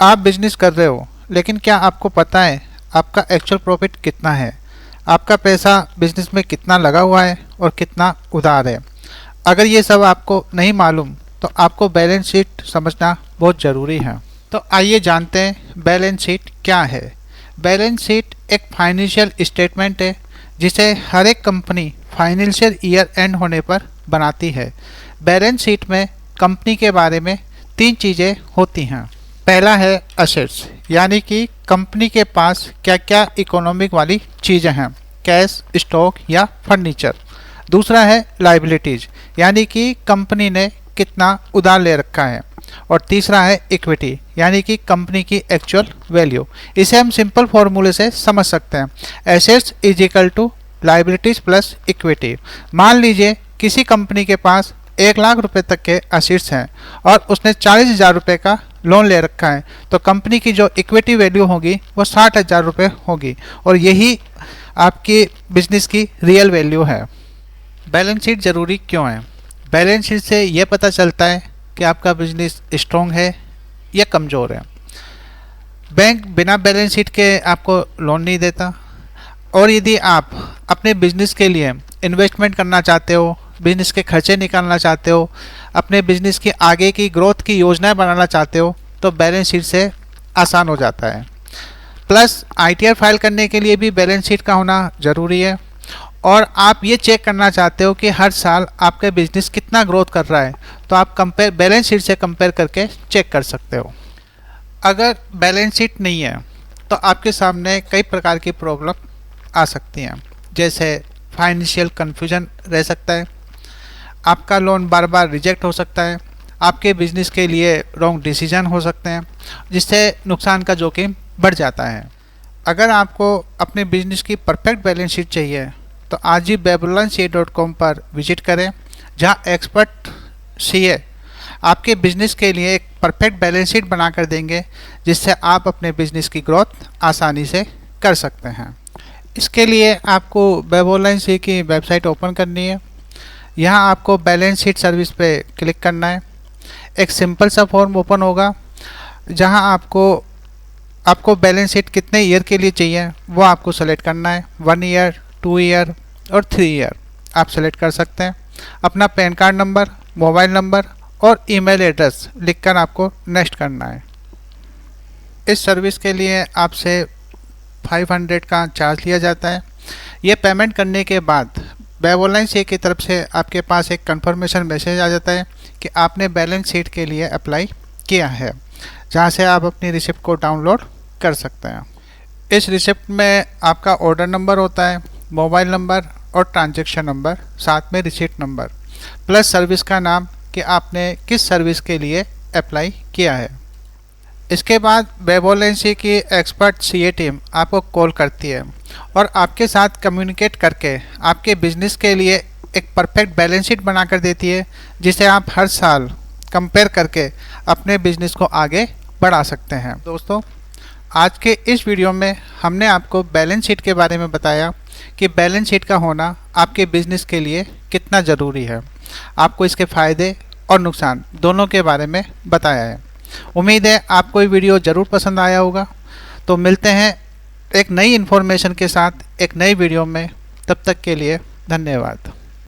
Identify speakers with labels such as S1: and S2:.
S1: आप बिजनेस कर रहे हो, लेकिन क्या आपको पता है आपका एक्चुअल प्रॉफिट कितना है? आपका पैसा बिजनेस में कितना लगा हुआ है और कितना उधार है? अगर ये सब आपको नहीं मालूम तो आपको बैलेंस शीट समझना बहुत ज़रूरी है। तो आइए जानते हैं बैलेंस शीट क्या है। बैलेंस शीट एक फाइनेंशियल स्टेटमेंट है जिसे हर एक कंपनी फाइनेंशियल ईयर एंड होने पर बनाती है। बैलेंस शीट में कंपनी के बारे में 3 चीज़ें होती हैं। पहला है असेट्स, यानी कि कंपनी के पास क्या क्या इकोनॉमिक वाली चीज़ें हैं, कैश, स्टॉक या फर्नीचर। दूसरा है लायबिलिटीज, यानी कि कंपनी ने कितना उधार ले रखा है। और तीसरा है इक्विटी, यानी कि कंपनी की एक्चुअल वैल्यू। इसे हम सिंपल फॉर्मूले से समझ सकते हैं, assets is equal to liabilities plus equity. मान लीजिए किसी कंपनी के पास 1 लाख रुपए तक के असेट्स हैं और उसने 40,000 रुपये का लोन ले रखा है, तो कंपनी की जो इक्विटी वैल्यू होगी वो 60,000 रुपये होगी और यही आपकी बिजनेस की रियल वैल्यू है। बैलेंस शीट ज़रूरी क्यों है? बैलेंस शीट से ये पता चलता है कि आपका बिजनेस स्ट्रॉन्ग है या कमज़ोर है। बैंक बिना बैलेंस शीट के आपको लोन नहीं देता, और यदि आप अपने बिजनेस के लिए इन्वेस्टमेंट करना चाहते हो, बिजनेस के खर्चे निकालना चाहते हो, अपने बिजनेस की आगे की ग्रोथ की योजनाएं बनाना चाहते हो, तो बैलेंस शीट से आसान हो जाता है। प्लस आईटीआर फाइल करने के लिए भी बैलेंस शीट का होना ज़रूरी है। और आप ये चेक करना चाहते हो कि हर साल आपका बिजनेस कितना ग्रोथ कर रहा है, तो आप बैलेंस शीट से कंपेयर करके चेक कर सकते हो। अगर बैलेंस शीट नहीं है तो आपके सामने कई प्रकार की प्रॉब्लम आ सकती हैं, जैसे फाइनेंशियल कन्फ्यूजन रह सकता है, आपका लोन बार बार रिजेक्ट हो सकता है, आपके बिजनेस के लिए रॉन्ग डिसीजन हो सकते हैं, जिससे नुकसान का जोखिम बढ़ जाता है। अगर आपको अपने बिजनेस की परफेक्ट बैलेंस शीट चाहिए तो आज ही babylonca.com पर विजिट करें, जहां एक्सपर्ट सीए आपके बिजनेस के लिए एक परफेक्ट बैलेंस शीट बना कर देंगे, जिससे आप अपने बिजनेस की ग्रोथ आसानी से कर सकते हैं। इसके लिए आपको babylonca की वेबसाइट ओपन करनी है। यहाँ आपको बैलेंस शीट सर्विस पे क्लिक करना है। एक सिंपल सा फॉर्म ओपन होगा, जहाँ आपको बैलेंस शीट कितने ईयर के लिए चाहिए वो आपको सेलेक्ट करना है। 1 ईयर, 2 ईयर और 3 ईयर आप सेलेक्ट कर सकते हैं। अपना pan card number, mobile number और ईमेल एड्रेस लिखकर आपको नेक्स्ट करना है। इस सर्विस के लिए आपसे 500 का चार्ज लिया जाता है। ये पेमेंट करने के बाद babylonca की तरफ से आपके पास एक कंफर्मेशन मैसेज आ जाता है कि आपने बैलेंस शीट के लिए अप्लाई किया है, जहाँ से आप अपनी रिसिप्ट को डाउनलोड कर सकते हैं। इस रिसिप्ट में आपका ऑर्डर नंबर होता है, मोबाइल नंबर और ट्रांजैक्शन नंबर, साथ में रिसिप्ट नंबर, प्लस सर्विस का नाम कि आपने किस सर्विस के लिए अप्लाई किया है। इसके बाद babylonca की एक्सपर्ट सीए टीम आपको कॉल करती है और आपके साथ कम्युनिकेट करके आपके बिजनेस के लिए एक परफेक्ट बैलेंस शीट बना कर देती है, जिसे आप हर साल कंपेयर करके अपने बिजनेस को आगे बढ़ा सकते हैं। दोस्तों, आज के इस वीडियो में हमने आपको बैलेंस शीट के बारे में बताया कि बैलेंस शीट का होना आपके बिजनेस के लिए कितना ज़रूरी है। आपको इसके फ़ायदे और नुकसान दोनों के बारे में बताया है। उम्मीद है आपको ये वीडियो ज़रूर पसंद आया होगा। तो मिलते हैं एक नई इन्फॉर्मेशन के साथ एक नई वीडियो में। तब तक के लिए धन्यवाद।